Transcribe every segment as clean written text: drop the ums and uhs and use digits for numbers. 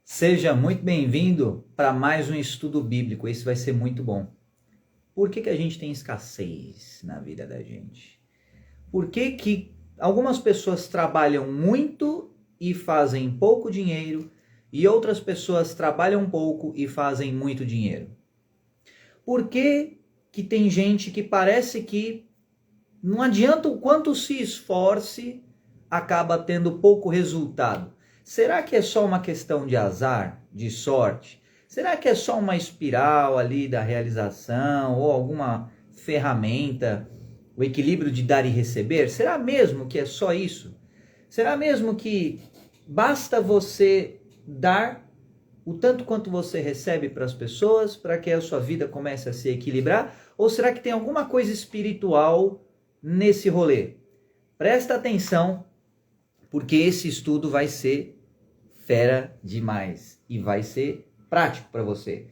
Seja muito bem-vindo para mais um estudo bíblico. Esse vai ser muito bom. Por que a gente tem escassez na vida da gente? Por que algumas pessoas trabalham muito e fazem pouco dinheiro e outras pessoas trabalham pouco e fazem muito dinheiro? Por que tem gente que parece que não adianta o quanto se esforce, acaba tendo pouco resultado? Será que é só uma questão de azar, de sorte? Será que é só uma espiral ali da realização ou alguma ferramenta, o equilíbrio de dar e receber? Será mesmo que é só isso? Será mesmo que basta você dar o tanto quanto você recebe para as pessoas para que a sua vida comece a se equilibrar? Ou será que tem alguma coisa espiritual nesse rolê? Presta atenção, porque esse estudo vai ser fera demais e vai ser prático para você.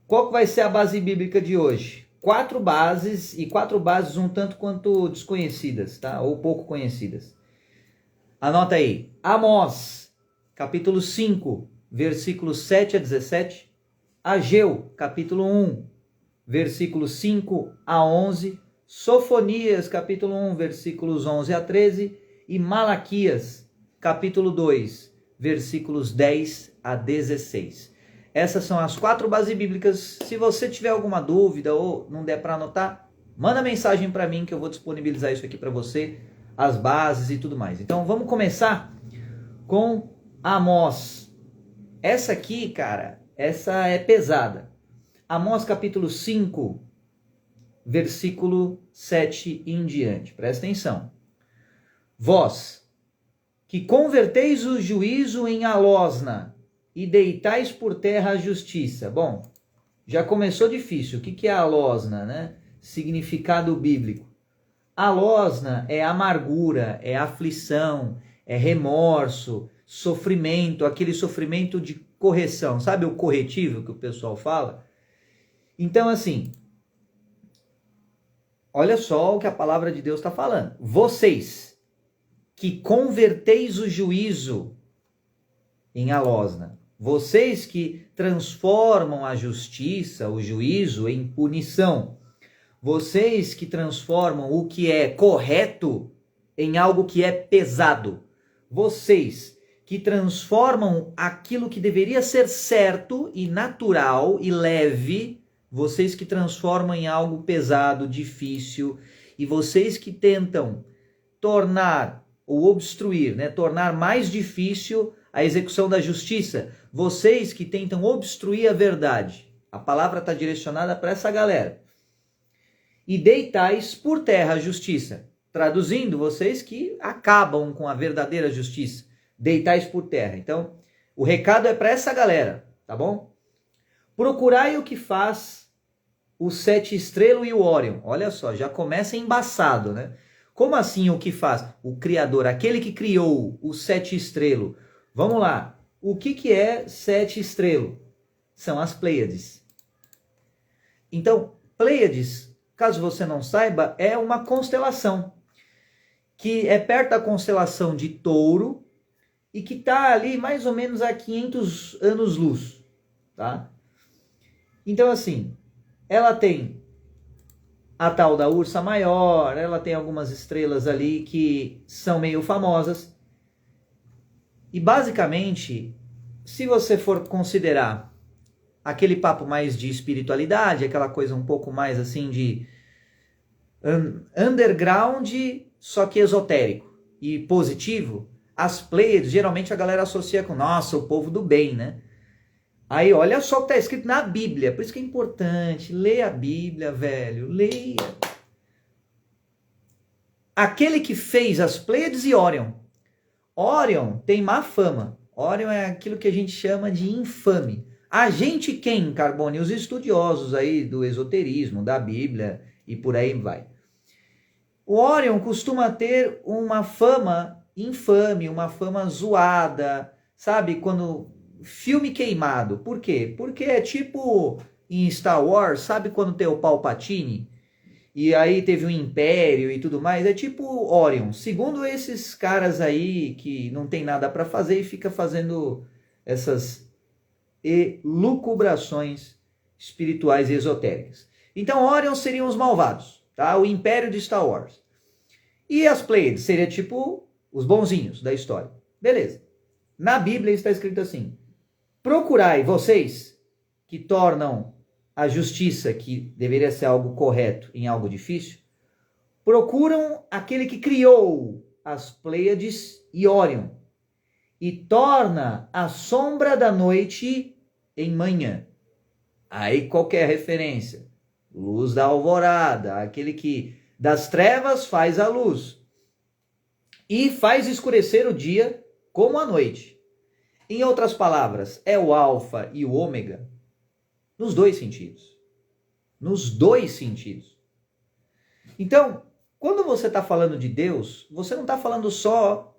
Qual que vai ser a base bíblica de hoje? 4 bases e 4 bases um tanto quanto desconhecidas, tá? Ou pouco conhecidas. Anota aí. Amós, capítulo 5, versículos 7 a 17. Ageu, capítulo 1, versículos 5 a 11. Sofonias, capítulo 1, versículos 11 a 13. E Malaquias, capítulo 2, versículos 10 a 16. Essas são as 4 bases bíblicas. Se você tiver alguma dúvida ou não der para anotar, manda mensagem para mim que eu vou disponibilizar isso aqui para você, as bases e tudo mais. Então vamos começar com Amós. Essa aqui, cara, essa é pesada. Amós capítulo 5, versículo 7 em diante. Presta atenção. Vós que converteis o juízo em alosna e deitais por terra a justiça. Bom, já começou difícil. O que é alosna, né? Significado bíblico. Alosna é amargura, é aflição, é remorso, sofrimento, aquele sofrimento de correção. Sabe o corretivo que o pessoal fala? Então, assim, olha só o que a palavra de Deus está falando. Vocês que converteis o juízo em alosna. Vocês que transformam a justiça, o juízo, em punição. Vocês que transformam o que é correto em algo que é pesado. Vocês que transformam aquilo que deveria ser certo e natural e leve, vocês que transformam em algo pesado, difícil, e vocês que tentam tornar ou obstruir, né, tornar mais difícil a execução da justiça, vocês que tentam obstruir a verdade. A palavra está direcionada para essa galera. E deitais por terra a justiça. Traduzindo, vocês que acabam com a verdadeira justiça. Deitais por terra. Então, o recado é para essa galera, tá bom? Procurai o que faz o Sete Estrelo e o Órion. Olha só, já começa embaçado, né? Como assim o que faz? O Criador, aquele que criou o Sete Estrelo. Vamos lá. O que é Sete Estrelo? São as Pleiades. Então, Pleiades, caso você não saiba, é uma constelação que é perto da constelação de Touro e que está ali mais ou menos a 500 anos-luz, tá? Então, assim, ela tem a tal da Ursa Maior, ela tem algumas estrelas ali que são meio famosas. E basicamente, se você for considerar aquele papo mais de espiritualidade, aquela coisa um pouco mais assim de underground, só que esotérico e positivo, as Pleiades geralmente a galera associa com, nossa, o povo do bem, né? Aí, olha só o que está escrito na Bíblia. Por isso que é importante. Leia a Bíblia, velho. Leia. Aquele que fez as Pleiades e Órion. Órion tem má fama. Órion é aquilo que a gente chama de infame. A gente quem, Carbone? Os estudiosos aí do esoterismo, da Bíblia e por aí vai. O Órion costuma ter uma fama infame, uma fama zoada. Sabe, quando... filme queimado. Por quê? Porque é tipo em Star Wars, sabe quando tem o Palpatine? E aí teve o Império e tudo mais? É tipo Orion. Segundo esses caras aí que não tem nada para fazer e fica fazendo essas e lucubrações espirituais e esotéricas. Então, Orion seriam os malvados, tá? O império de Star Wars. E as Pleiades seria tipo os bonzinhos da história. Beleza. Na Bíblia está escrito assim: procurai vocês que tornam a justiça, que deveria ser algo correto, em algo difícil, procuram aquele que criou as Pleiades e Órion e torna a sombra da noite em manhã. Aí qual que é a referência? Luz da alvorada, aquele que das trevas faz a luz e faz escurecer o dia como a noite. Em outras palavras, é o alfa e o ômega nos dois sentidos. Nos dois sentidos. Então, quando você está falando de Deus, você não está falando só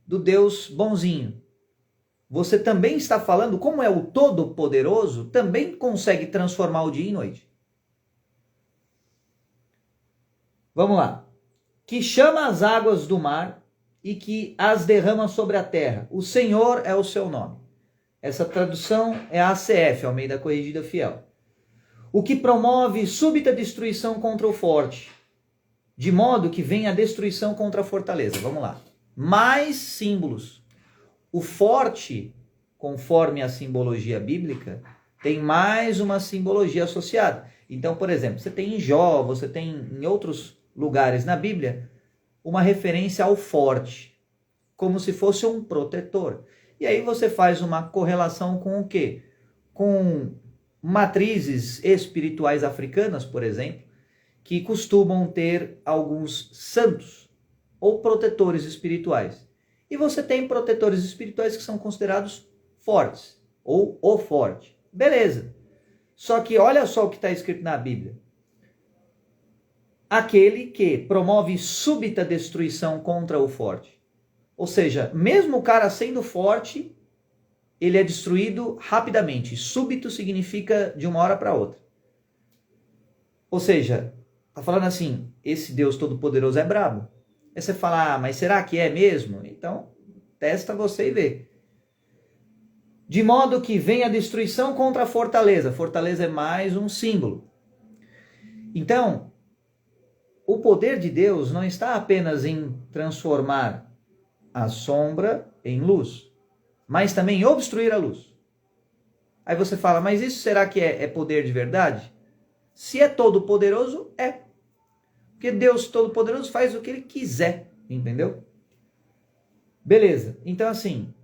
do Deus bonzinho. Você também está falando, como é o Todo-Poderoso, também consegue transformar o dia em noite. Vamos lá. Que chama as águas do mar e que as derrama sobre a terra. O Senhor é o seu nome. Essa tradução é a ACF, Almeida Corrigida Fiel. O que promove súbita destruição contra o forte, de modo que venha a destruição contra a fortaleza. Vamos lá. Mais símbolos. O forte, conforme a simbologia bíblica, tem mais uma simbologia associada. Então, por exemplo, você tem em Jó, você tem em outros lugares na Bíblia, uma referência ao forte, como se fosse um protetor. E aí você faz uma correlação com o quê? Com matrizes espirituais africanas, por exemplo, que costumam ter alguns santos ou protetores espirituais. E você tem protetores espirituais que são considerados fortes, ou o forte. Beleza. Só que olha só o que está escrito na Bíblia. Aquele que promove súbita destruição contra o forte. Ou seja, mesmo o cara sendo forte, ele é destruído rapidamente. Súbito significa de uma hora para outra. Ou seja, está falando assim, esse Deus Todo-Poderoso é brabo. Aí você fala, mas será que é mesmo? Então, testa você e vê. De modo que vem a destruição contra a fortaleza. Fortaleza é mais um símbolo. Então, o poder de Deus não está apenas em transformar a sombra em luz, mas também em obstruir a luz. Aí você fala, mas isso será que é poder de verdade? Se é todo poderoso, é. Porque Deus todo poderoso faz o que ele quiser, entendeu? Beleza, então assim,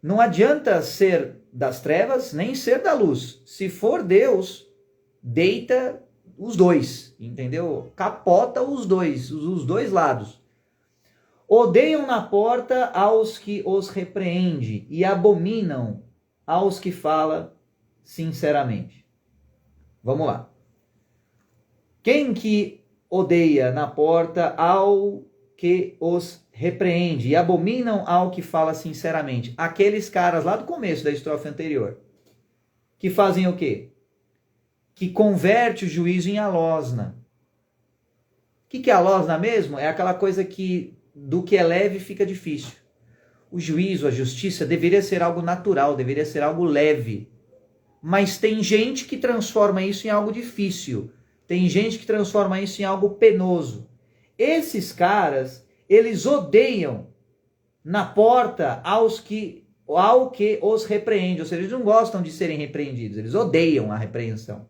não adianta ser das trevas, nem ser da luz. Se for Deus, deita os dois, entendeu? Capota os dois lados. Odeiam na porta aos que os repreende e abominam aos que fala sinceramente. Vamos lá. Quem que odeia na porta ao que os repreende e abominam ao que fala sinceramente? Aqueles caras lá do começo da estrofe anterior, que fazem o quê? Que converte o juízo em alosna. O que é alosna mesmo? É aquela coisa que do que é leve fica difícil. O juízo, a justiça deveria ser algo natural, deveria ser algo leve. Mas tem gente que transforma isso em algo difícil. Tem gente que transforma isso em algo penoso. Esses caras, eles odeiam na porta ao que os repreende. Ou seja, eles não gostam de serem repreendidos. Eles odeiam a repreensão.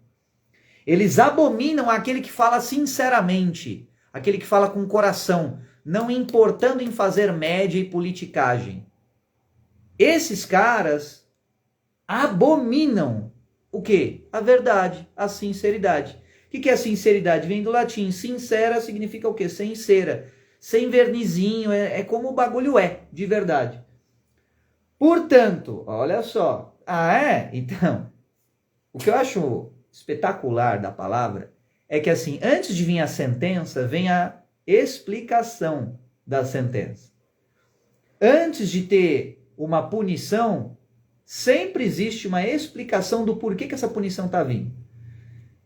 Eles abominam aquele que fala sinceramente. Aquele que fala com o coração. Não importando em fazer média e politicagem. Esses caras abominam o quê? A verdade, a sinceridade. O que é sinceridade? Vem do latim. Sincera significa o quê? Sem cera. Sem vernizinho. É como o bagulho é, de verdade. Portanto, olha só. Ah, é? Então, o que eu acho espetacular da palavra é que assim, antes de vir a sentença, vem a explicação da sentença. Antes de ter uma punição, sempre existe uma explicação do porquê que essa punição está vindo.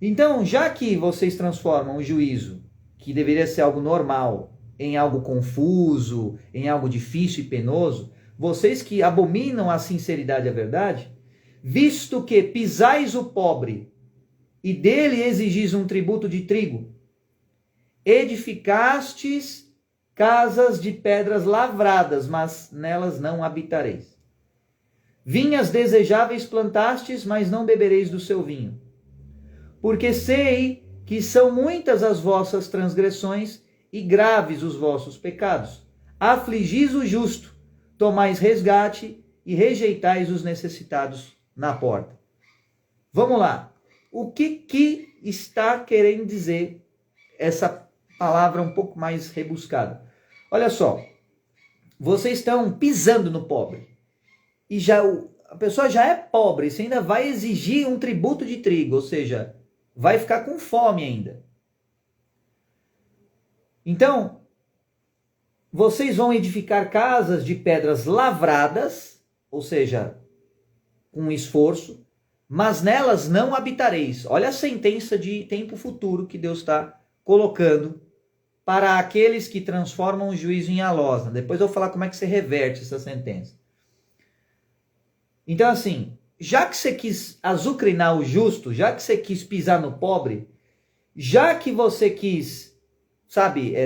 Então, já que vocês transformam o juízo, que deveria ser algo normal, em algo confuso, em algo difícil e penoso, vocês que abominam a sinceridade e a verdade, Visto que pisais o pobre e dele exigis um tributo de trigo, edificastes casas de pedras lavradas, mas nelas não habitareis. Vinhas desejáveis plantastes, mas não bebereis do seu vinho. Porque sei que são muitas as vossas transgressões e graves os vossos pecados. Afligis o justo, tomais resgate e rejeitais os necessitados na porta. Vamos lá. O que está querendo dizer essa palavra um pouco mais rebuscada? Olha só. Vocês estão pisando no pobre. E a pessoa já é pobre. Você ainda vai exigir um tributo de trigo. Ou seja, vai ficar com fome ainda. Então, vocês vão edificar casas de pedras lavradas, ou seja, com esforço, mas nelas não habitareis. Olha a sentença de tempo futuro que Deus está colocando para aqueles que transformam o juízo em alosna. Depois eu vou falar como é que você reverte essa sentença. Então, assim, já que você quis azucrinar o justo, já que você quis pisar no pobre, já que você quis,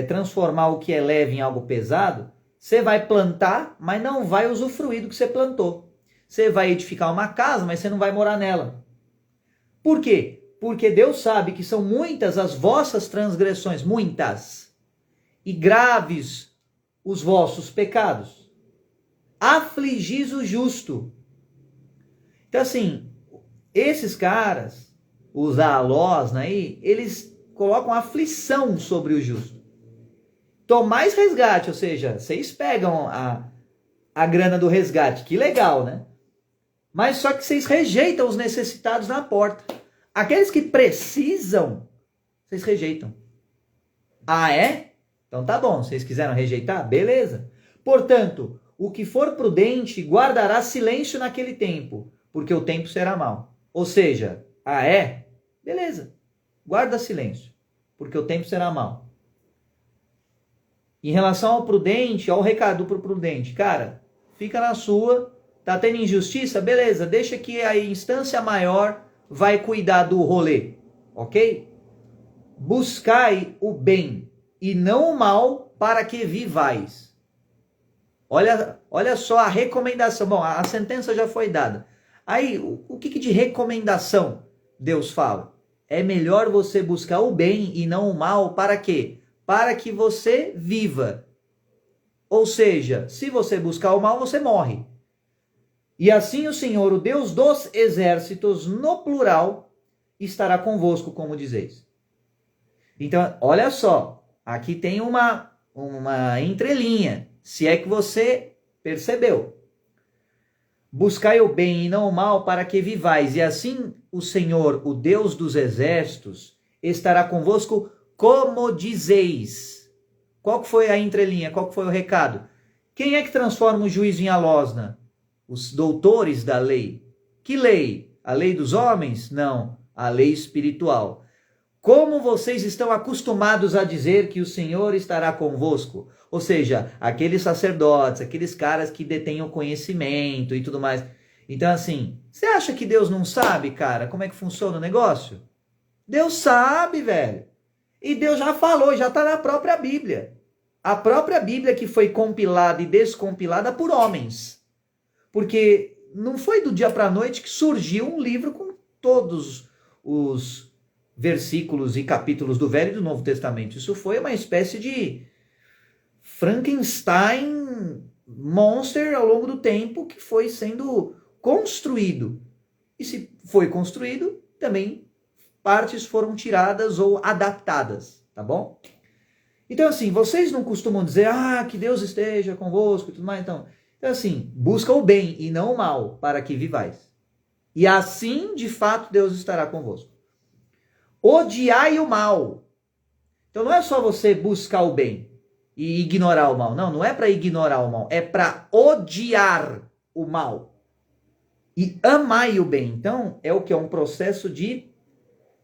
transformar o que é leve em algo pesado, você vai plantar, mas não vai usufruir do que você plantou. Você vai edificar uma casa, mas você não vai morar nela. Por quê? Porque Deus sabe que são muitas as vossas transgressões, muitas, e graves os vossos pecados. Afligis o justo. Então, assim, esses caras, os alosna aí, eles colocam aflição sobre o justo. Tomais resgate, ou seja, vocês pegam a grana do resgate, que legal, né? Mas só que vocês rejeitam os necessitados na porta. Aqueles que precisam, vocês rejeitam. Ah, é? Então tá bom, vocês quiseram rejeitar? Beleza. Portanto, o que for prudente guardará silêncio naquele tempo, porque o tempo será mau. Ou seja, ah, é? Beleza. Guarda silêncio, porque o tempo será mau. Em relação ao prudente, ao recado para o prudente, cara, fica na sua, tá tendo injustiça? Beleza, deixa que a instância maior vai cuidar do rolê, ok? Buscai o bem e não o mal para que vivais. Olha só a recomendação. Bom, a sentença já foi dada. Aí, o que de recomendação Deus fala? É melhor você buscar o bem e não o mal, para quê? Para que você viva. Ou seja, se você buscar o mal, você morre. E assim o Senhor, o Deus dos exércitos, no plural, estará convosco, como dizeis. Então, olha só, aqui tem uma entrelinha, se é que você percebeu. Buscai o bem e não o mal para que vivais, e assim o Senhor, o Deus dos exércitos, estará convosco como dizeis. Qual que foi a entrelinha? Qual que foi o recado? Quem é que transforma o juízo em alosna? Os doutores da lei. Que lei? A lei dos homens? Não, a lei espiritual. Como vocês estão acostumados a dizer que o Senhor estará convosco? Ou seja, aqueles sacerdotes, aqueles caras que detêm o conhecimento e tudo mais. Então, assim, você acha que Deus não sabe, cara, como é que funciona o negócio? Deus sabe, velho. E Deus já falou, já está na própria Bíblia. A própria Bíblia que foi compilada e descompilada por homens. Porque não foi do dia para a noite que surgiu um livro com todos os versículos e capítulos do Velho e do Novo Testamento. Isso foi uma espécie de Frankenstein monster ao longo do tempo que foi sendo construído. E se foi construído, também partes foram tiradas ou adaptadas, tá bom? Então, assim, vocês não costumam dizer, que Deus esteja convosco e tudo mais. Então, assim, busca o bem e não o mal, para que vivais. E assim, de fato, Deus estará convosco. Odiai o mal. Então, não é só você buscar o bem e ignorar o mal. Não, não é para ignorar o mal, é para odiar o mal. E amai o bem. Então, é o que? É um processo de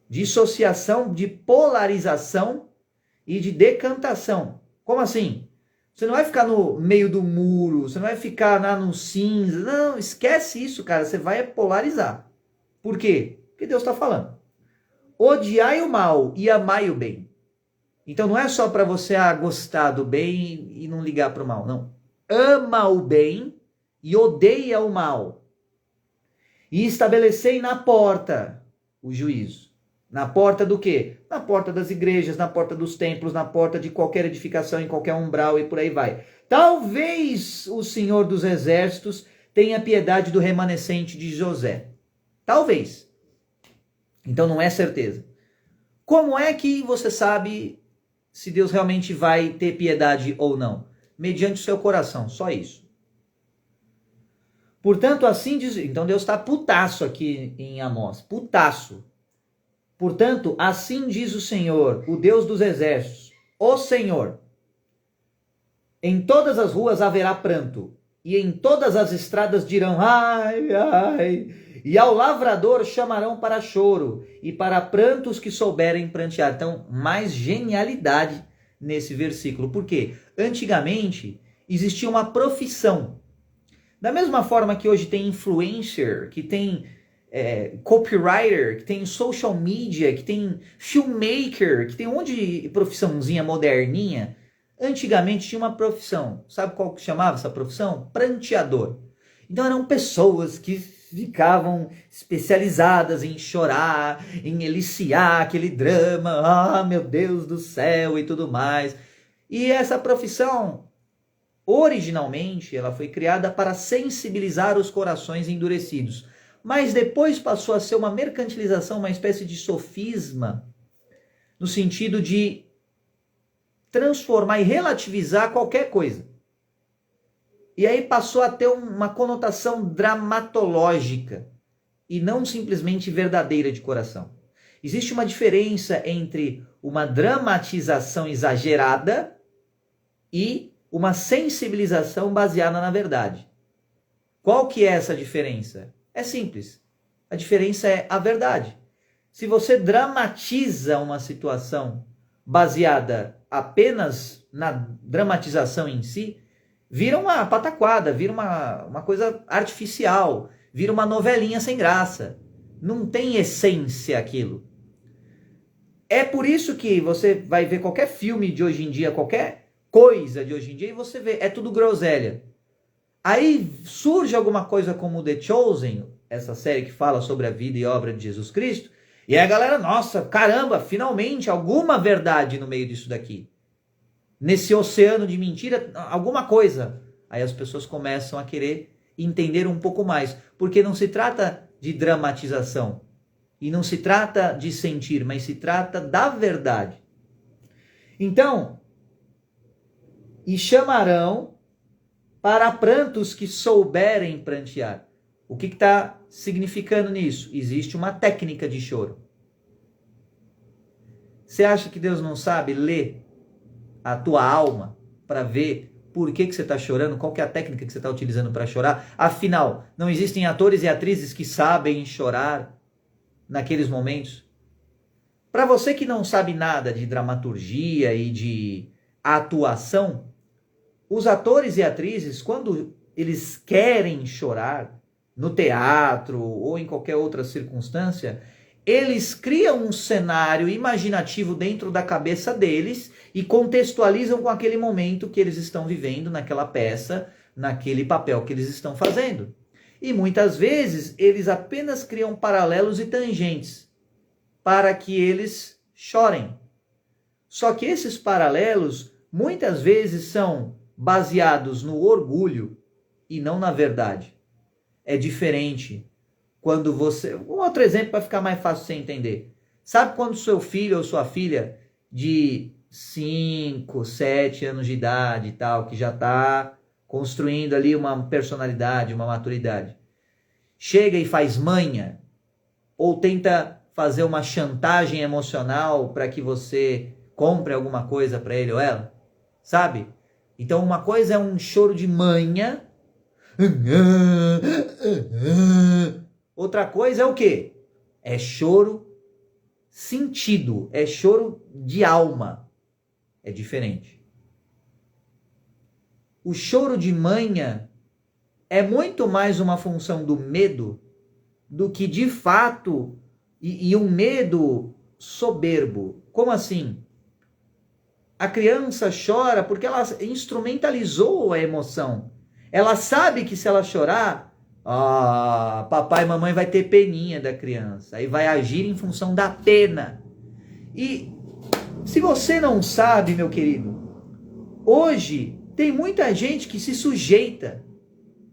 dissociação, de polarização e de decantação. Como assim? Você não vai ficar no meio do muro, você não vai ficar lá no cinza. Não, esquece isso, cara. Você vai polarizar. Por quê? Porque Deus está falando. Odiai o mal e amai o bem. Então não é só para você gostar do bem e não ligar para o mal. Não. Ama o bem e odeia o mal. E estabelecei na porta o juízo. Na porta do quê? Na porta das igrejas, na porta dos templos, na porta de qualquer edificação, em qualquer umbral e por aí vai. Talvez o Senhor dos Exércitos tenha piedade do remanescente de José. Talvez. Então não é certeza. Como é que você sabe se Deus realmente vai ter piedade ou não? Mediante o seu coração, só isso. Portanto, assim diz... Então Deus está putaço aqui em Amós. Putaço. Portanto, assim diz o Senhor, o Deus dos exércitos, o Senhor: em todas as ruas haverá pranto, e em todas as estradas dirão, ai, ai, e ao lavrador chamarão para choro, e para prantos que souberem prantear. Então, mais genialidade nesse versículo. Por quê? Antigamente, existia uma profissão. Da mesma forma que hoje tem influencer, que tem... copywriter, que tem social media, que tem filmmaker, que tem um monte de profissãozinha moderninha. Antigamente tinha uma profissão. Sabe qual que chamava essa profissão? Pranteador. Então eram pessoas que ficavam especializadas em chorar, em eliciar aquele drama. Ah, meu Deus do céu e tudo mais. E essa profissão, originalmente, ela foi criada para sensibilizar os corações endurecidos. Mas depois passou a ser uma mercantilização, uma espécie de sofisma, no sentido de transformar e relativizar qualquer coisa. E aí passou a ter uma conotação dramatológica e não simplesmente verdadeira de coração. Existe uma diferença entre uma dramatização exagerada e uma sensibilização baseada na verdade. Qual que é essa diferença? É simples. A diferença é a verdade. Se você dramatiza uma situação baseada apenas na dramatização em si, vira uma pataquada, vira uma coisa artificial, vira uma novelinha sem graça. Não tem essência aquilo. É por isso que você vai ver qualquer filme de hoje em dia, qualquer coisa de hoje em dia, e você vê, é tudo groselha. Aí surge alguma coisa como The Chosen, essa série que fala sobre a vida e obra de Jesus Cristo, e aí a galera, nossa, caramba, finalmente alguma verdade no meio disso daqui. Nesse oceano de mentira, alguma coisa. Aí as pessoas começam a querer entender um pouco mais, porque não se trata de dramatização, e não se trata de sentir, mas se trata da verdade. Então, e chamarão para prantos que souberem prantear. O que está significando nisso? Existe uma técnica de choro. Você acha que Deus não sabe ler a tua alma para ver por que você está chorando? Qual que é a técnica que você está utilizando para chorar? Afinal, não existem atores e atrizes que sabem chorar naqueles momentos? Para você que não sabe nada de dramaturgia e de atuação, os atores e atrizes, quando eles querem chorar, no teatro ou em qualquer outra circunstância, eles criam um cenário imaginativo dentro da cabeça deles e contextualizam com aquele momento que eles estão vivendo naquela peça, naquele papel que eles estão fazendo. E muitas vezes eles apenas criam paralelos e tangentes para que eles chorem. Só que esses paralelos muitas vezes são baseados no orgulho e não na verdade. É diferente quando você... Um outro exemplo para ficar mais fácil de você entender. Sabe quando seu filho ou sua filha de 5, 7 anos de idade e tal, que já está construindo ali uma personalidade, uma maturidade, chega e faz manha ou tenta fazer uma chantagem emocional para que você compre alguma coisa para ele ou ela? Sabe? Então uma coisa é um choro de manha. Outra coisa é o quê? É choro sentido, é choro de alma. É diferente. o choro de manha é muito mais uma função do medo do que de fato, e um medo soberbo. Como assim? A criança chora porque ela instrumentalizou a emoção. Ela sabe que se ela chorar, papai e mamãe vai ter peninha da criança. Aí vai agir em função da pena. E se você não sabe, meu querido, hoje tem muita gente que se sujeita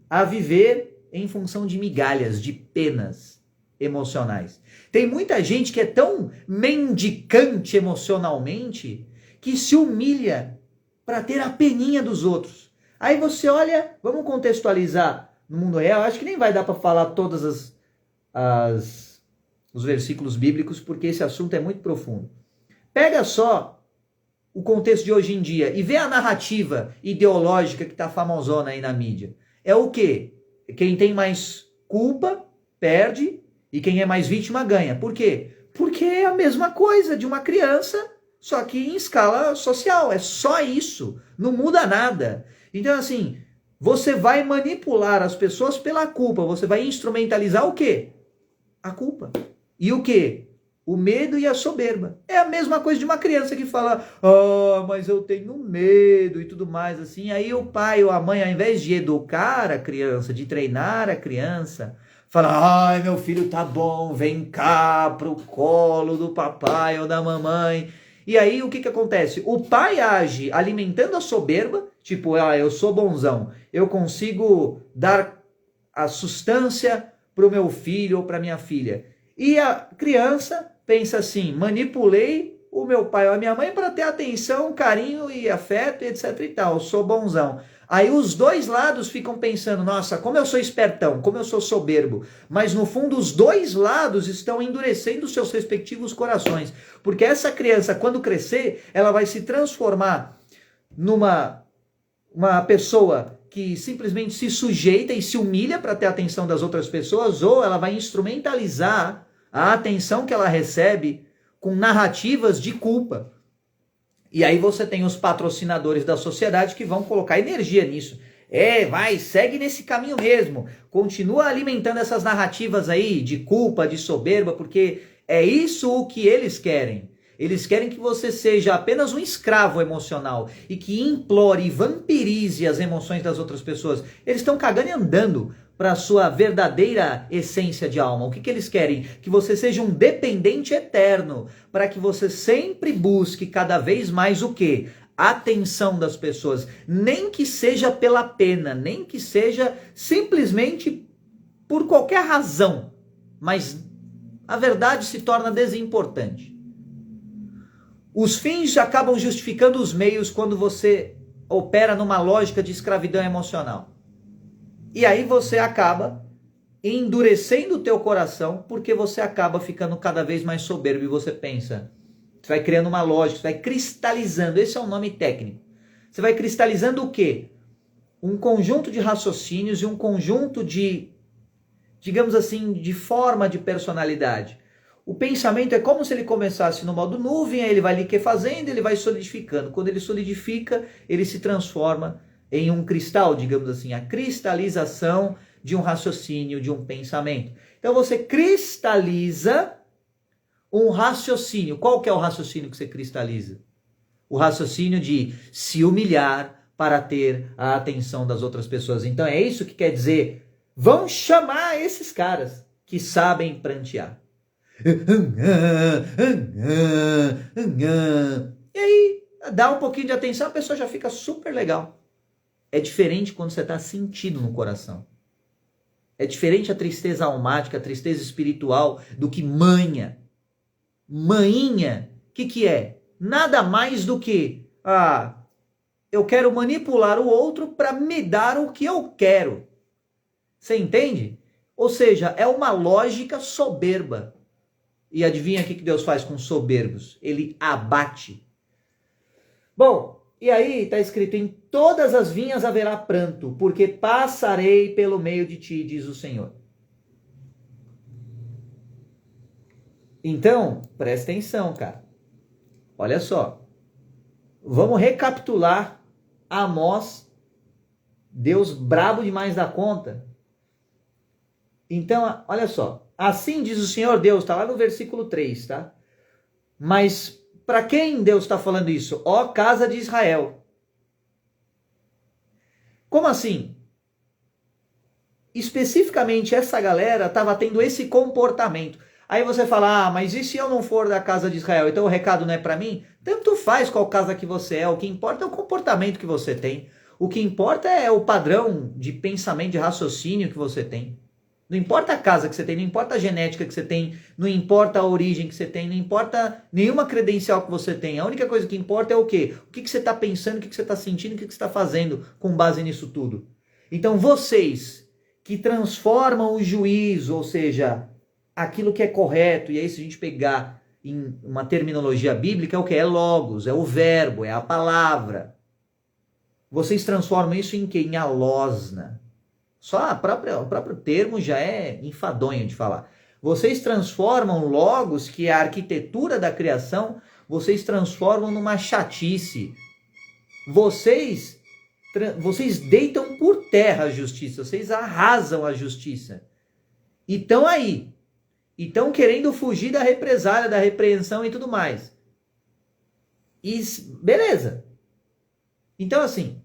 a viver em função de migalhas, de penas emocionais. Tem muita gente que é tão mendicante emocionalmente que se humilha para ter a peninha dos outros. Aí você olha, vamos contextualizar no mundo real, acho que nem vai dar para falar todos os versículos bíblicos, porque esse assunto é muito profundo. Pega só o contexto de hoje em dia e vê a narrativa ideológica que está famosona aí na mídia. É o quê? Quem tem mais culpa, perde, e quem é mais vítima, ganha. Por quê? Porque é a mesma coisa de uma criança, só que em escala social. É só isso. Não muda nada. Então, assim, você vai manipular as pessoas pela culpa. Você vai instrumentalizar o quê? A culpa. E o quê? O medo e a soberba. É a mesma coisa de uma criança que fala, mas eu tenho medo e tudo mais, assim. Aí o pai ou a mãe, ao invés de educar a criança, de treinar a criança, fala, ai, meu filho, tá bom, vem cá pro colo do papai ou da mamãe. E aí o que acontece? O pai age alimentando a soberba, tipo, eu sou bonzão, eu consigo dar a sustância pro meu filho ou pra minha filha. E a criança pensa assim, manipulei o meu pai ou a minha mãe para ter atenção, carinho e afeto, etc e tal, sou bonzão. Aí os dois lados ficam pensando, nossa, como eu sou espertão, como eu sou soberbo. Mas no fundo os dois lados estão endurecendo seus respectivos corações. Porque essa criança, quando crescer, ela vai se transformar numa pessoa que simplesmente se sujeita e se humilha para ter a atenção das outras pessoas, ou ela vai instrumentalizar a atenção que ela recebe com narrativas de culpa. E aí você tem os patrocinadores da sociedade que vão colocar energia nisso. Vai, segue nesse caminho mesmo. Continua alimentando essas narrativas aí de culpa, de soberba, porque é isso o que eles querem. Eles querem que você seja apenas um escravo emocional e que implore e vampirize as emoções das outras pessoas. Eles estão cagando e andando para a sua verdadeira essência de alma. O que eles querem? Que você seja um dependente eterno, para que você sempre busque cada vez mais o quê? A atenção das pessoas. Nem que seja pela pena, nem que seja simplesmente por qualquer razão. Mas a verdade se torna desimportante. Os fins acabam justificando os meios quando você opera numa lógica de escravidão emocional. E aí você acaba endurecendo o teu coração, porque você acaba ficando cada vez mais soberbo e você pensa, você vai criando uma lógica, você vai cristalizando, esse é o nome técnico. Você vai cristalizando o quê? Um conjunto de raciocínios e um conjunto de, digamos assim, de forma de personalidade. O pensamento é como se ele começasse no modo nuvem, aí ele vai liquefazendo, ele vai solidificando. Quando ele solidifica, ele se transforma em um cristal, digamos assim, a cristalização de um raciocínio, de um pensamento. Então você cristaliza um raciocínio. Qual que é o raciocínio que você cristaliza? O raciocínio de se humilhar para ter a atenção das outras pessoas. Então é isso que quer dizer, vão chamar esses caras que sabem prantear. E aí, dá um pouquinho de atenção, a pessoa já fica super legal. É diferente quando você está sentindo no coração. É diferente a tristeza almática, a tristeza espiritual, do que manha. Maninha, o que é? Nada mais do que, eu quero manipular o outro para me dar o que eu quero. Você entende? Ou seja, é uma lógica soberba. E adivinha o que Deus faz com soberbos? Ele abate. Bom, e aí está escrito, em todas as vinhas haverá pranto, porque passarei pelo meio de ti, diz o Senhor. Então, presta atenção, cara. Olha só. Vamos recapitular Amós Deus brabo demais da conta. Então, olha só. Assim diz o Senhor Deus, está lá no versículo 3, tá? Mas para quem Deus está falando isso? Ó casa de Israel. Como assim? Especificamente essa galera estava tendo esse comportamento. Aí você fala, mas e se eu não for da casa de Israel? Então o recado não é para mim? Tanto faz qual casa que você é, o que importa é o comportamento que você tem. O que importa é o padrão de pensamento, de raciocínio que você tem. Não importa a casa que você tem, não importa a genética que você tem, não importa a origem que você tem, não importa nenhuma credencial que você tem. A única coisa que importa é o quê? O que você está pensando, o que você está sentindo, o que você está fazendo com base nisso tudo. Então vocês que transformam o juízo, ou seja, aquilo que é correto, e aí se a gente pegar em uma terminologia bíblica, é o que? É logos, é o verbo, é a palavra. Vocês transformam isso em quê? Em alosna. Só o próprio termo já é enfadonho de falar. Vocês transformam logos, que é a arquitetura da criação, vocês transformam numa chatice. Vocês deitam por terra a justiça, vocês arrasam a justiça. E estão aí. E estão querendo fugir da represália, da repreensão e tudo mais. E beleza. Então assim,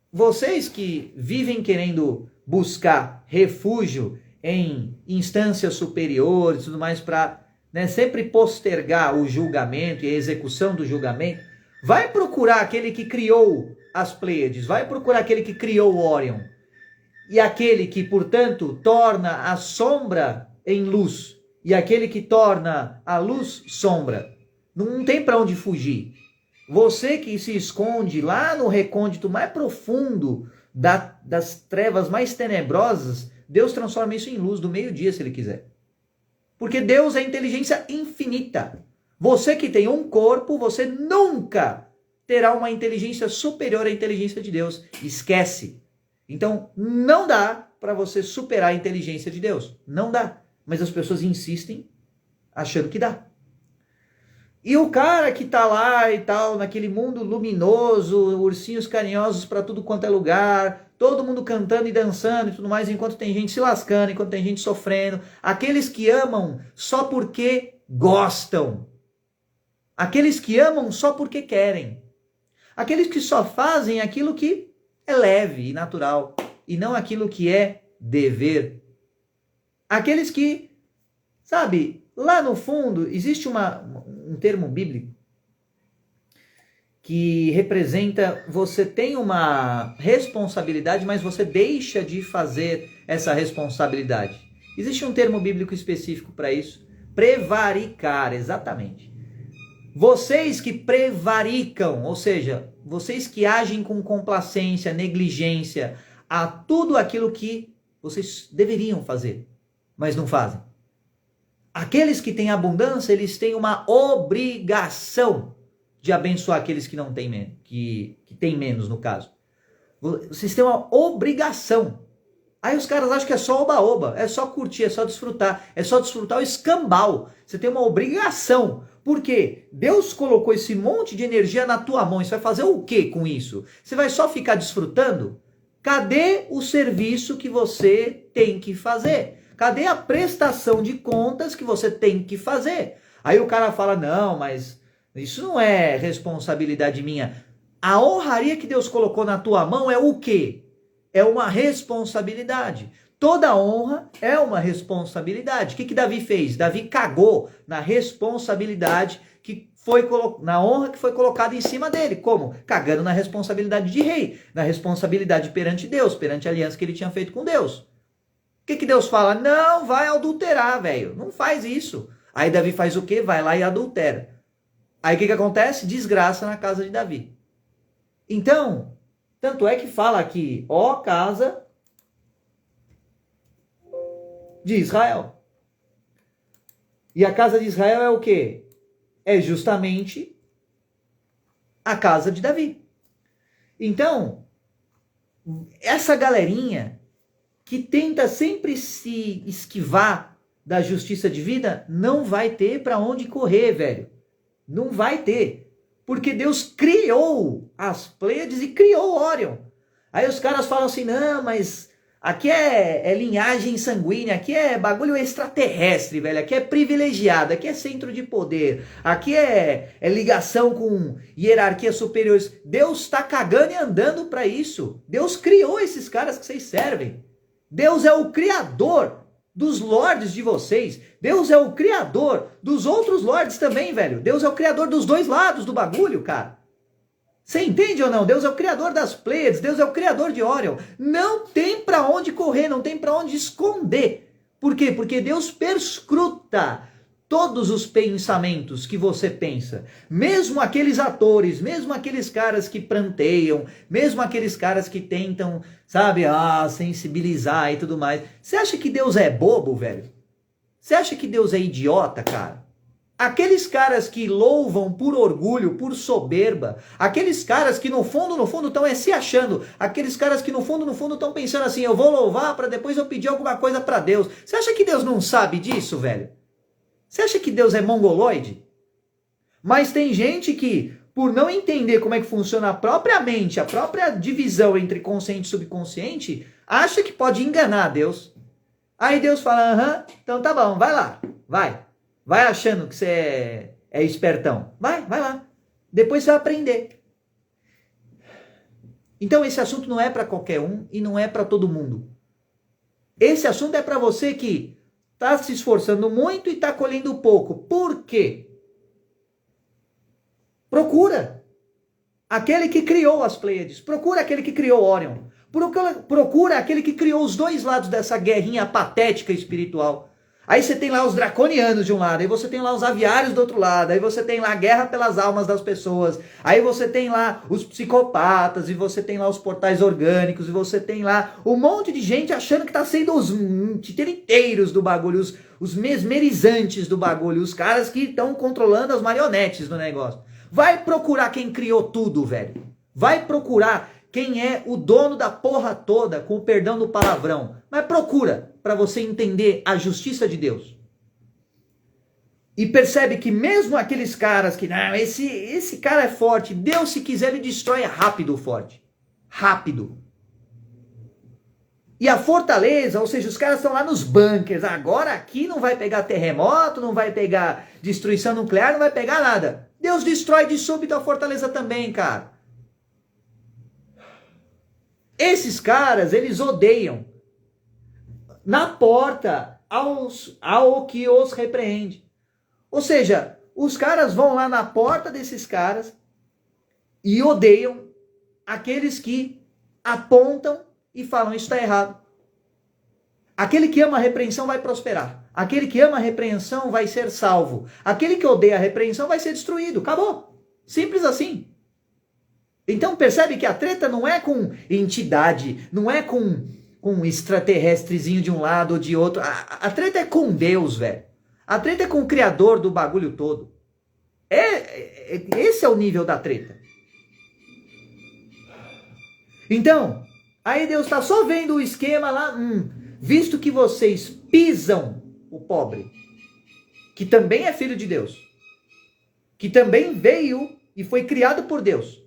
vocês que vivem querendo buscar refúgio em instâncias superiores e tudo mais para sempre postergar o julgamento e a execução do julgamento, vai procurar aquele que criou as Pleiades, vai procurar aquele que criou o Órion e aquele que, portanto, torna a sombra em luz e aquele que torna a luz sombra. Não tem para onde fugir. Você que se esconde lá no recôndito mais profundo das trevas mais tenebrosas, Deus transforma isso em luz do meio-dia, se Ele quiser. Porque Deus é inteligência infinita. Você que tem um corpo, você nunca terá uma inteligência superior à inteligência de Deus. Esquece. Então, não dá para você superar a inteligência de Deus. Não dá. Mas as pessoas insistem achando que dá. E o cara que tá lá e tal, naquele mundo luminoso, ursinhos carinhosos para tudo quanto é lugar, todo mundo cantando e dançando e tudo mais, enquanto tem gente se lascando, enquanto tem gente sofrendo. Aqueles que amam só porque gostam. Aqueles que amam só porque querem. Aqueles que só fazem aquilo que é leve e natural, e não aquilo que é dever. Aqueles que, sabe, lá no fundo existe um termo bíblico que representa, você tem uma responsabilidade, mas você deixa de fazer essa responsabilidade. Existe um termo bíblico específico para isso, prevaricar, exatamente. Vocês que prevaricam, ou seja, vocês que agem com complacência, negligência a tudo aquilo que vocês deveriam fazer, mas não fazem. Aqueles que têm abundância, eles têm uma obrigação de abençoar aqueles que não têm, que têm menos, no caso. Vocês têm uma obrigação. Aí os caras acham que é só oba-oba, é só curtir, é só desfrutar o escambau. Você tem uma obrigação. Por quê? Deus colocou esse monte de energia na tua mão. Você vai fazer o quê com isso? Você vai só ficar desfrutando? Cadê o serviço que você tem que fazer? Cadê a prestação de contas que você tem que fazer? Aí o cara fala, não, mas isso não é responsabilidade minha. A honraria que Deus colocou na tua mão é o quê? É uma responsabilidade. Toda honra é uma responsabilidade. O que Davi fez? Davi cagou na responsabilidade que foi na honra que foi colocada em cima dele. Como? Cagando na responsabilidade de rei, na responsabilidade perante Deus, perante a aliança que ele tinha feito com Deus. O que Deus fala? Não vai adulterar, velho. Não faz isso. Aí Davi faz o quê? Vai lá e adultera. Aí o que acontece? Desgraça na casa de Davi. Então, tanto é que fala aqui, ó casa de Israel. E a casa de Israel é o quê? É justamente a casa de Davi. Então, essa galerinha que tenta sempre se esquivar da justiça divina, não vai ter para onde correr, velho. Não vai ter. Porque Deus criou as Pleiades e criou Órion. Aí os caras falam assim, não, mas aqui é linhagem sanguínea, aqui é bagulho extraterrestre, velho, aqui é privilegiado, aqui é centro de poder, aqui é ligação com hierarquias superiores. Deus tá cagando e andando para isso. Deus criou esses caras que vocês servem. Deus é o criador dos lords de vocês. Deus é o criador dos outros lords também, velho. Deus é o criador dos dois lados do bagulho, cara. Você entende ou não? Deus é o criador das Pleiades, Deus é o criador de Órion. Não tem para onde correr, não tem para onde esconder. Por quê? Porque Deus perscruta todos os pensamentos que você pensa. Mesmo aqueles atores, mesmo aqueles caras que pranteiam, mesmo aqueles caras que tentam, sabe, sensibilizar e tudo mais. Você acha que Deus é bobo, velho? Você acha que Deus é idiota, cara? Aqueles caras que louvam por orgulho, por soberba, aqueles caras que no fundo estão se achando, aqueles caras que no fundo estão pensando assim, eu vou louvar para depois eu pedir alguma coisa para Deus. Você acha que Deus não sabe disso, velho? Você acha que Deus é mongoloide? Mas tem gente que, por não entender como é que funciona a própria mente, a própria divisão entre consciente e subconsciente, acha que pode enganar Deus. Aí Deus fala, aham, então tá bom, vai lá, vai. Vai achando que você é espertão. Vai lá. Depois você vai aprender. Então esse assunto não é para qualquer um e não é para todo mundo. Esse assunto é para você que está se esforçando muito e está colhendo pouco. Por quê? Procura aquele que criou as Pleiades. Procura aquele que criou Órion. Procura aquele que criou os dois lados dessa guerrinha patética espiritual. Aí você tem lá os draconianos de um lado, aí você tem lá os aviários do outro lado, aí você tem lá a guerra pelas almas das pessoas, aí você tem lá os psicopatas, e você tem lá os portais orgânicos, e você tem lá um monte de gente achando que tá sendo os titeriteiros do bagulho, os mesmerizantes do bagulho, os caras que estão controlando as marionetes do negócio. Vai procurar quem criou tudo, velho. Vai procurar quem é o dono da porra toda, com o perdão do palavrão. Mas procura, para você entender a justiça de Deus. E percebe que mesmo aqueles caras que, não, esse cara é forte, Deus, se quiser, ele destrói rápido o forte. Rápido. E a fortaleza, ou seja, os caras estão lá nos bunkers. Agora aqui não vai pegar terremoto, não vai pegar destruição nuclear, não vai pegar nada. Deus destrói de súbito a fortaleza também, cara. Esses caras, eles odeiam na porta ao que os repreende. Ou seja, os caras vão lá na porta desses caras e odeiam aqueles que apontam e falam, isso está errado. Aquele que ama a repreensão vai prosperar. Aquele que ama a repreensão vai ser salvo. Aquele que odeia a repreensão vai ser destruído. Acabou. Simples assim. Então percebe que a treta não é com entidade, não é com um extraterrestrezinho de um lado ou de outro. A treta é com Deus, velho. A treta é com o criador do bagulho todo. Esse é o nível da treta. Então, aí Deus está só vendo o esquema lá, visto que vocês pisam o pobre, que também é filho de Deus, que também veio e foi criado por Deus.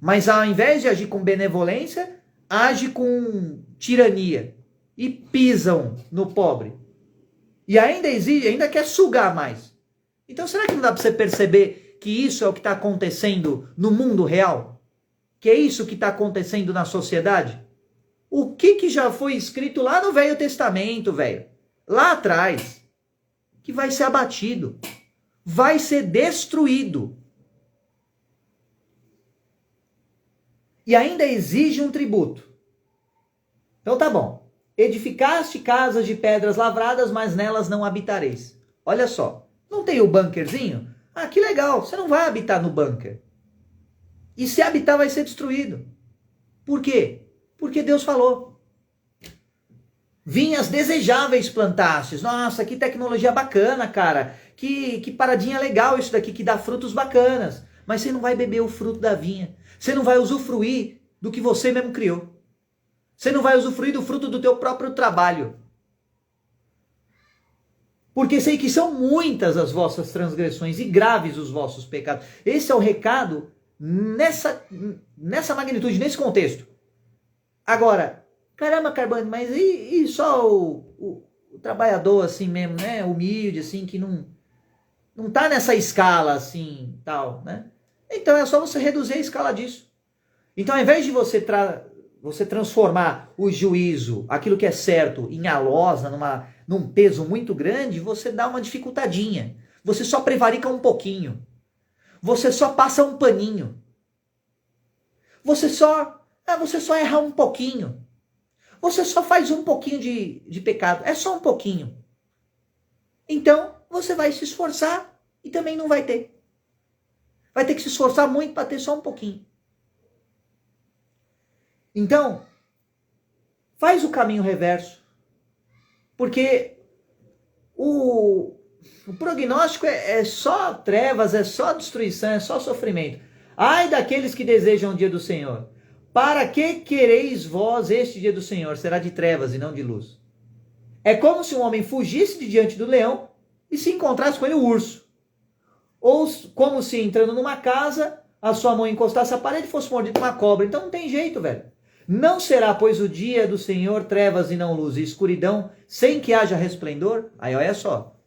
Mas ao invés de agir com benevolência, age com tirania. E pisam no pobre. E ainda exige, ainda quer sugar mais. Então será que não dá para você perceber que isso é o que está acontecendo no mundo real? Que é isso que está acontecendo na sociedade? O que já foi escrito lá no Velho Testamento, velho? Lá atrás. Que vai ser abatido. Vai ser destruído. E ainda exige um tributo. Então tá bom. Edificaste casas de pedras lavradas, mas nelas não habitareis. Olha só. Não tem o bunkerzinho? Ah, que legal. Você não vai habitar no bunker. E se habitar vai ser destruído. Por quê? Porque Deus falou. Vinhas desejáveis plantastes. Nossa, que tecnologia bacana, cara. Que paradinha legal isso daqui, que dá frutos bacanas. Mas você não vai beber o fruto da vinha. Você não vai usufruir do que você mesmo criou. Você não vai usufruir do fruto do teu próprio trabalho. Porque sei que são muitas as vossas transgressões e graves os vossos pecados. Esse é o recado nessa magnitude, nesse contexto. Agora, caramba, Carbone, mas e só o trabalhador assim mesmo, né? Humilde, assim, que não tá nessa escala assim, tal, né? Então é só você reduzir a escala disso. Então, ao invés de você transformar o juízo, aquilo que é certo, em alosa, num peso muito grande, você dá uma dificultadinha. Você só prevarica um pouquinho. Você só passa um paninho. Você só erra um pouquinho. Você só faz um pouquinho de pecado. É só um pouquinho. Então, você vai se esforçar e também não vai ter. Vai ter que se esforçar muito para ter só um pouquinho. Então, faz o caminho reverso. Porque o prognóstico é só trevas, é só destruição, é só sofrimento. Ai daqueles que desejam o dia do Senhor. Para que quereis vós este dia do Senhor? Será de trevas e não de luz. É como se um homem fugisse de diante do leão e se encontrasse com ele o urso. Ou como se entrando numa casa, a sua mão encostasse a parede e fosse mordido por uma cobra. Então não tem jeito, velho. Não será, pois, o dia do Senhor trevas e não luz, e escuridão, sem que haja resplendor? Aí olha só,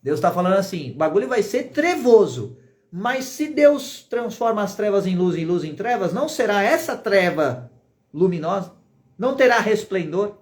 Deus está falando assim, o bagulho vai ser trevoso, mas se Deus transforma as trevas em luz e luz em trevas, não será essa treva luminosa? Não terá resplendor?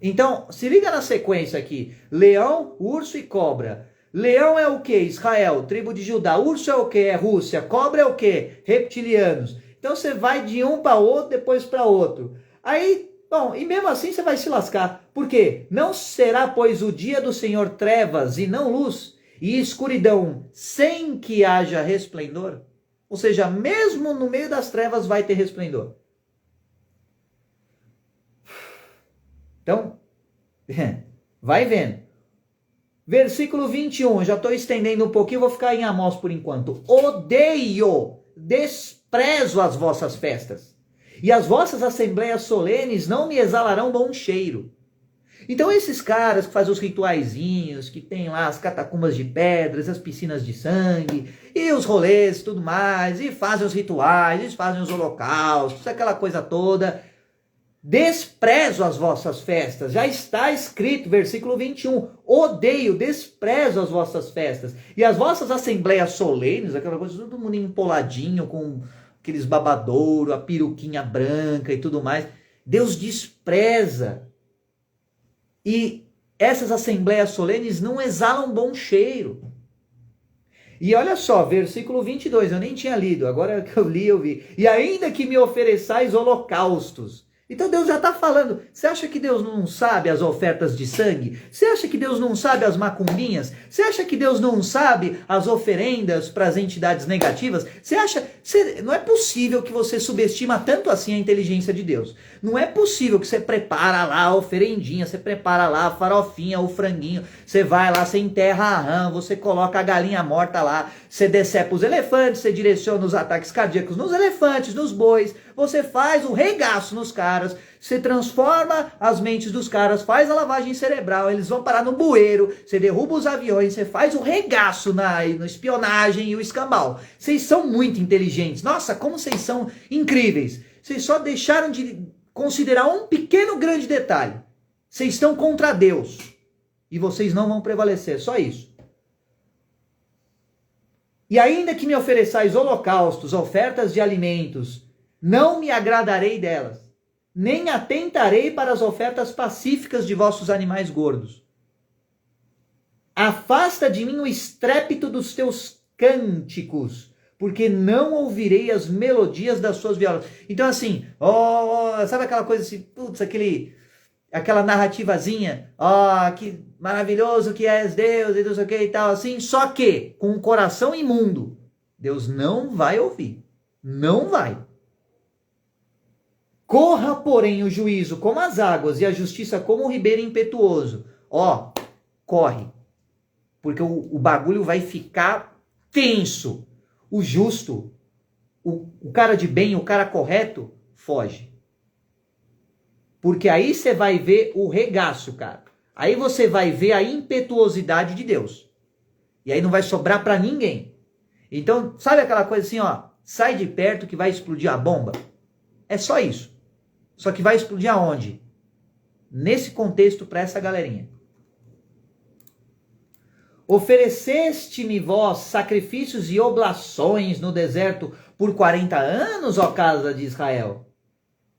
Então, se liga na sequência aqui, leão, urso e cobra. Leão é o que? Israel, tribo de Judá. Urso é o que? É Rússia. Cobra é o que? Reptilianos. Então você vai de um para outro, depois para outro. Aí, bom, e mesmo assim você vai se lascar. Por quê? Não será, pois, o dia do Senhor trevas e não luz, e escuridão sem que haja resplendor? Ou seja, mesmo no meio das trevas vai ter resplendor. Então, vai vendo. Versículo 21, já estou estendendo um pouquinho, vou ficar em Amós por enquanto. Odeio, desprezo as vossas festas, e as vossas assembleias solenes não me exalarão bom cheiro. Então esses caras que fazem os rituaizinhos, que tem lá as catacumbas de pedras, as piscinas de sangue, e os rolês e tudo mais, e fazem os rituais, e fazem os holocaustos, aquela coisa toda. Desprezo as vossas festas, já está escrito, versículo 21, odeio, desprezo as vossas festas, e as vossas assembleias solenes, aquela coisa, todo mundo empoladinho, com aqueles babadouro, a peruquinha branca e tudo mais, Deus despreza, e essas assembleias solenes não exalam bom cheiro. E olha só, versículo 22, eu nem tinha lido, agora que eu li, eu vi, e ainda que me ofereçais holocaustos. Então Deus já está falando, você acha que Deus não sabe as ofertas de sangue? Você acha que Deus não sabe as macumbinhas? Você acha que Deus não sabe as oferendas para as entidades negativas? Não é possível que você subestima tanto assim a inteligência de Deus. Não é possível que você prepara lá a oferendinha, você prepara lá a farofinha, o franguinho, você vai lá, você enterra a rã, você coloca a galinha morta lá, você decepa os elefantes, você direciona os ataques cardíacos nos elefantes, nos bois, você faz o regaço nos caras, você transforma as mentes dos caras, faz a lavagem cerebral, eles vão parar no bueiro, você derruba os aviões, você faz o regaço na espionagem e o escambau. Vocês são muito inteligentes. Nossa, como vocês são incríveis. Vocês só deixaram de considerar um pequeno grande detalhe. Vocês estão contra Deus. E vocês não vão prevalecer, só isso. E ainda que me ofereçais holocaustos, ofertas de alimentos, não me agradarei delas, nem atentarei para as ofertas pacíficas de vossos animais gordos. Afasta de mim o estrépito dos teus cânticos, porque não ouvirei as melodias das suas violas. Então assim, sabe aquela coisa assim, putz, aquela narrativazinha, que maravilhoso que és Deus, e não sei o que e tal, assim, só que com um coração imundo, Deus não vai ouvir, não vai. Corra, porém, o juízo como as águas e a justiça como o ribeiro impetuoso. Corre. Porque o bagulho vai ficar tenso. O justo, o cara de bem, o cara correto, foge. Porque aí você vai ver o regaço, cara. Aí você vai ver a impetuosidade de Deus. E aí não vai sobrar para ninguém. Então, sabe aquela coisa assim, ó, sai de perto que vai explodir a bomba? É só isso. Só que vai explodir aonde? Nesse contexto para essa galerinha. Ofereceste-me vós sacrifícios e oblações no deserto por 40 anos, ó casa de Israel?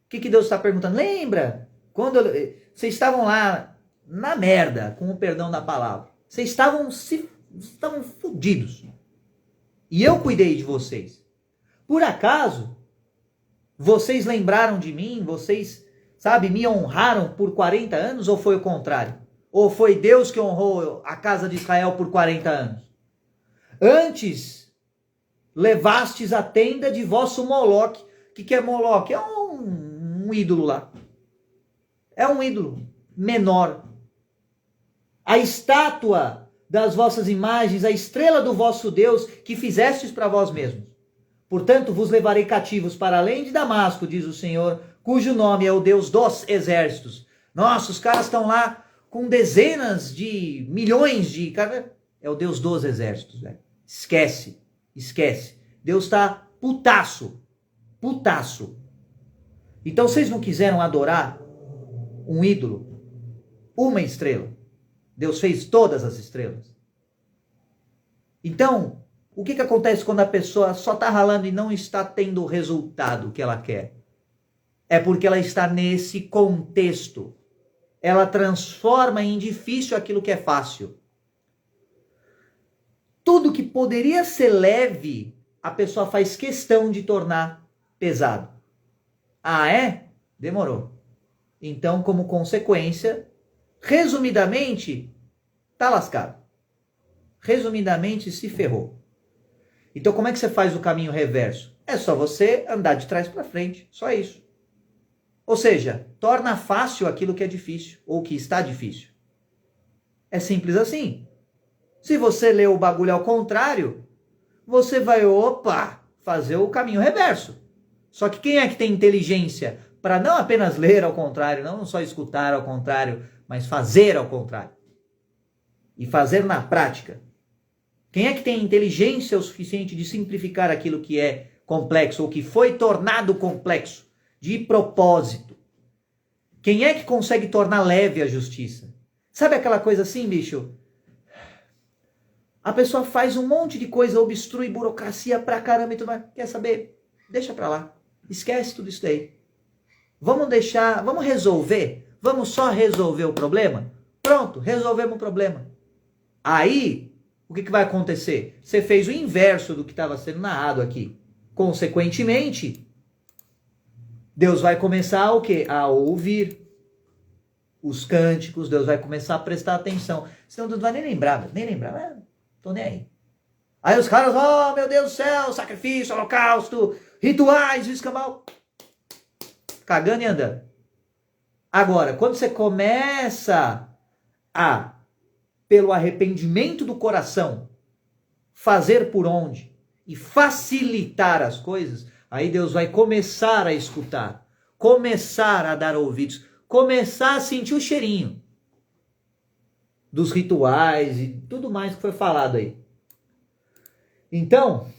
O que Deus está perguntando? Lembra? Quando vocês estavam lá na merda, com o perdão da palavra. Vocês estavam fodidos. E eu cuidei de vocês. Por acaso, vocês lembraram de mim? Vocês, sabe, me honraram por 40 anos? Ou foi o contrário? Ou foi Deus que honrou a casa de Israel por 40 anos? Antes, levastes a tenda de vosso Moloque. O que é Moloque? É um ídolo lá. É um ídolo menor. A estátua das vossas imagens, a estrela do vosso Deus, que fizestes para vós mesmos. Portanto, vos levarei cativos para além de Damasco, diz o Senhor, cujo nome é o Deus dos exércitos. Nossa, os caras estão lá com dezenas de milhões de... É o Deus dos exércitos, velho. Esquece. Deus está putaço. Então vocês não quiseram adorar um ídolo? Uma estrela. Deus fez todas as estrelas. Então, o que acontece quando a pessoa só está ralando e não está tendo o resultado que ela quer? É porque ela está nesse contexto. Ela transforma em difícil aquilo que é fácil. Tudo que poderia ser leve, a pessoa faz questão de tornar pesado. Ah, é? Demorou. Então, como consequência, resumidamente, tá lascado. Resumidamente, se ferrou. Então, como é que você faz o caminho reverso? É só você andar de trás para frente. Só isso. Ou seja, torna fácil aquilo que é difícil, ou que está difícil. É simples assim. Se você ler o bagulho ao contrário, você vai, fazer o caminho reverso. Só que quem é que tem inteligência para não apenas ler ao contrário, não só escutar ao contrário, mas fazer ao contrário? E fazer na prática. Quem é que tem inteligência o suficiente de simplificar aquilo que é complexo, ou que foi tornado complexo? De propósito. Quem é que consegue tornar leve a justiça? Sabe aquela coisa assim, bicho? A pessoa faz um monte de coisa, obstrui burocracia pra caramba e tudo mais. Quer saber? Deixa pra lá. Esquece tudo isso daí. Vamos resolver? Vamos só resolver o problema? Pronto, resolvemos o problema. Aí, o que vai acontecer? Você fez o inverso do que estava sendo narrado aqui. Consequentemente, Deus vai começar o quê? A ouvir os cânticos, Deus vai começar a prestar atenção. Senão Deus não vai nem lembrar, tô nem aí. Aí os caras, oh meu Deus do céu, sacrifício, holocausto, rituais, escambau. Cagando e andando. Agora, quando você começa a, pelo arrependimento do coração, fazer por onde e facilitar as coisas, aí Deus vai começar a escutar, começar a dar ouvidos, começar a sentir o cheirinho dos rituais e tudo mais que foi falado aí. Então,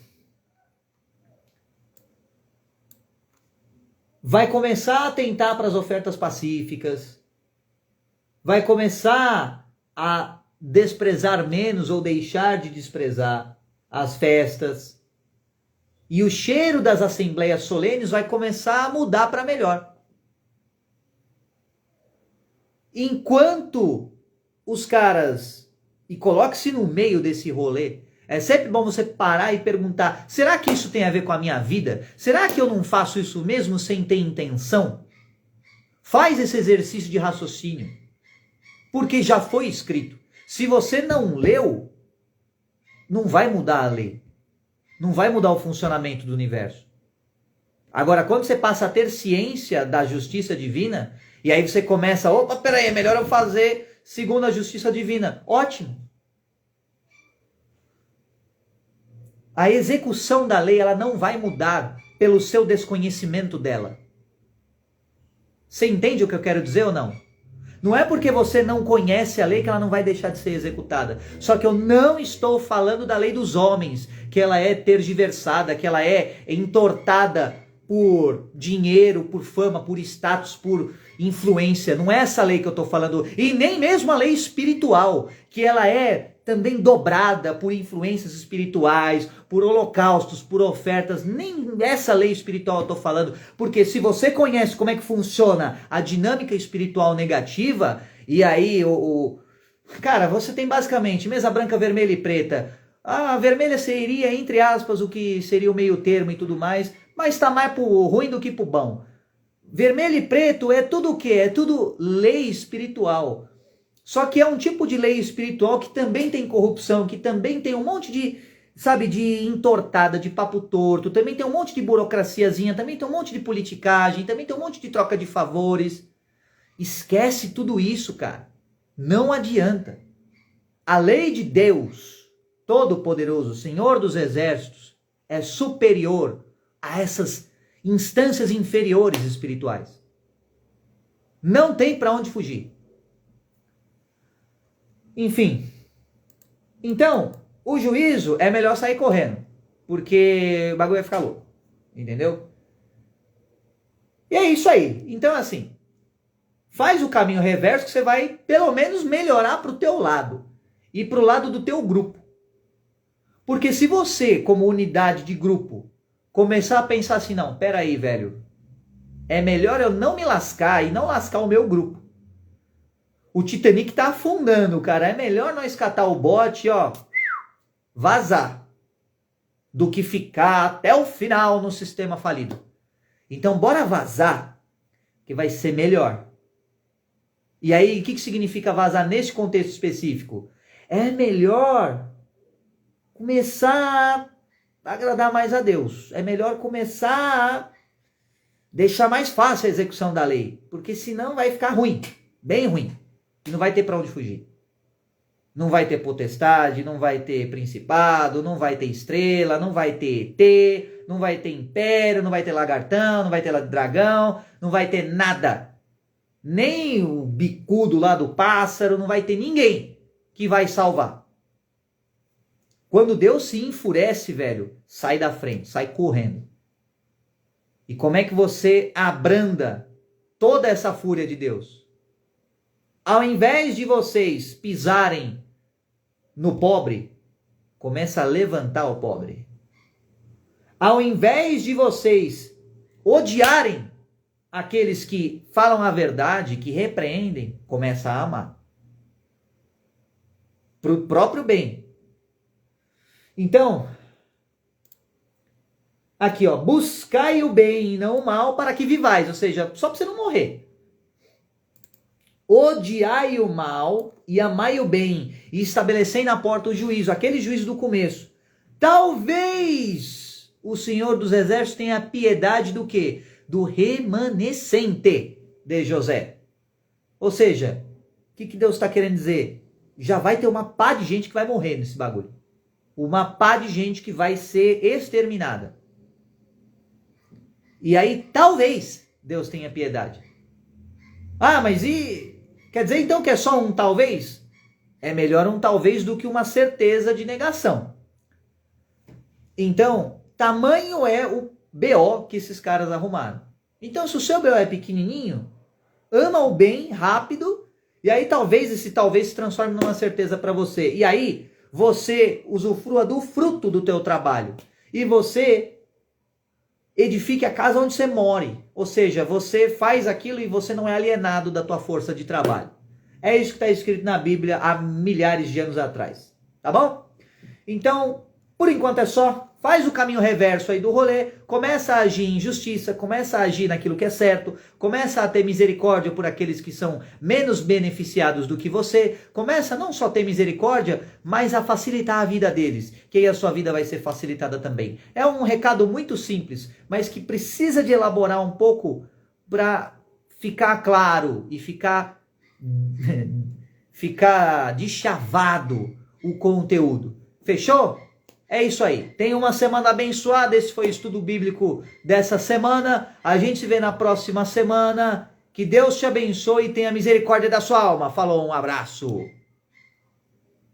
vai começar a atentar para as ofertas pacíficas, vai começar a desprezar menos ou deixar de desprezar as festas. E o cheiro das assembleias solenes vai começar a mudar para melhor. Enquanto os caras, e coloque-se no meio desse rolê, é sempre bom você parar e perguntar, será que isso tem a ver com a minha vida? Será que eu não faço isso mesmo sem ter intenção? Faz esse exercício de raciocínio. Porque já foi escrito. Se você não leu, não vai mudar a lei. Não vai mudar o funcionamento do universo. Agora, quando você passa a ter ciência da justiça divina, e aí você começa, peraí, é melhor eu fazer segundo a justiça divina. Ótimo. A execução da lei, ela não vai mudar pelo seu desconhecimento dela. Você entende o que eu quero dizer ou não? Não é porque você não conhece a lei que ela não vai deixar de ser executada. Só que eu não estou falando da lei dos homens, que ela é tergiversada, que ela é entortada por dinheiro, por fama, por status, por influência. Não é essa lei que eu estou falando. E nem mesmo a lei espiritual, que ela é também dobrada por influências espirituais, por holocaustos, por ofertas. Nem essa lei espiritual eu estou falando. Porque se você conhece como é que funciona a dinâmica espiritual negativa, e aí cara, você tem basicamente mesa branca, vermelha e preta. A vermelha seria, entre aspas, o que seria o meio termo e tudo mais, mas está mais pro ruim do que pro bom. Vermelho e preto é tudo o quê? É tudo lei espiritual. Só que é um tipo de lei espiritual que também tem corrupção, que também tem um monte de, sabe, de entortada, de papo torto, também tem um monte de burocraciazinha, também tem um monte de politicagem, também tem um monte de troca de favores. Esquece tudo isso, cara. Não adianta. A lei de Deus, Todo-Poderoso, Senhor dos Exércitos, é superior a essas instâncias inferiores espirituais. Não tem para onde fugir. Enfim, então, o juízo é melhor sair correndo, porque o bagulho vai ficar louco, entendeu? E é isso aí. Então, assim, faz o caminho reverso que você vai, pelo menos, melhorar pro teu lado e pro lado do teu grupo. Porque se você, como unidade de grupo, começar a pensar assim, não, peraí, velho, é melhor eu não me lascar e não lascar o meu grupo. O Titanic tá afundando, cara. É melhor nós catar o bote e, ó, vazar, do que ficar até o final no sistema falido. Então, bora vazar, que vai ser melhor. E aí, o que significa vazar nesse contexto específico? É melhor começar a agradar mais a Deus. É melhor começar a deixar mais fácil a execução da lei. Porque senão vai ficar ruim, bem ruim. E não vai ter para onde fugir. Não vai ter potestade, não vai ter principado, não vai ter estrela, não vai ter ET, não vai ter império, não vai ter lagartão, não vai ter dragão, não vai ter nada. Nem o bicudo lá do pássaro, não vai ter ninguém que vai salvar. Quando Deus se enfurece, velho, sai da frente, sai correndo. E como é que você abranda toda essa fúria de Deus? Ao invés de vocês pisarem no pobre, começa a levantar o pobre. Ao invés de vocês odiarem aqueles que falam a verdade, que repreendem, começa a amar. Para o próprio bem. Então, aqui ó, buscai o bem e não o mal para que vivais, ou seja, só para você não morrer. Odiai o mal e amai o bem, e estabelecei na porta o juízo, aquele juízo do começo. Talvez o Senhor dos Exércitos tenha piedade do quê? Do remanescente de José. Ou seja, o que Deus está querendo dizer? Já vai ter uma pá de gente que vai morrer nesse bagulho. Uma pá de gente que vai ser exterminada. E aí, talvez, Deus tenha piedade. Ah, mas e... Quer dizer então que é só um talvez? É melhor um talvez do que uma certeza de negação. Então, tamanho é o BO que esses caras arrumaram. Então, se o seu BO é pequenininho, ama o bem rápido, e aí talvez esse talvez se transforme numa certeza para você. E aí, você usufrua do fruto do teu trabalho. E você edifique a casa onde você more. Ou seja, você faz aquilo e você não é alienado da tua força de trabalho. É isso que está escrito na Bíblia há milhares de anos atrás. Tá bom? Então, por enquanto é só. Faz o caminho reverso aí do rolê. Começa a agir em justiça. Começa a agir naquilo que é certo. Começa a ter misericórdia por aqueles que são menos beneficiados do que você. Começa a não só ter misericórdia, mas a facilitar a vida deles. Que aí a sua vida vai ser facilitada também. É um recado muito simples, mas que precisa de elaborar um pouco para ficar claro e ficar deschavado o conteúdo. Fechou? É isso aí. Tenha uma semana abençoada. Esse foi o estudo bíblico dessa semana. A gente se vê na próxima semana. Que Deus te abençoe e tenha misericórdia da sua alma. Falou, um abraço.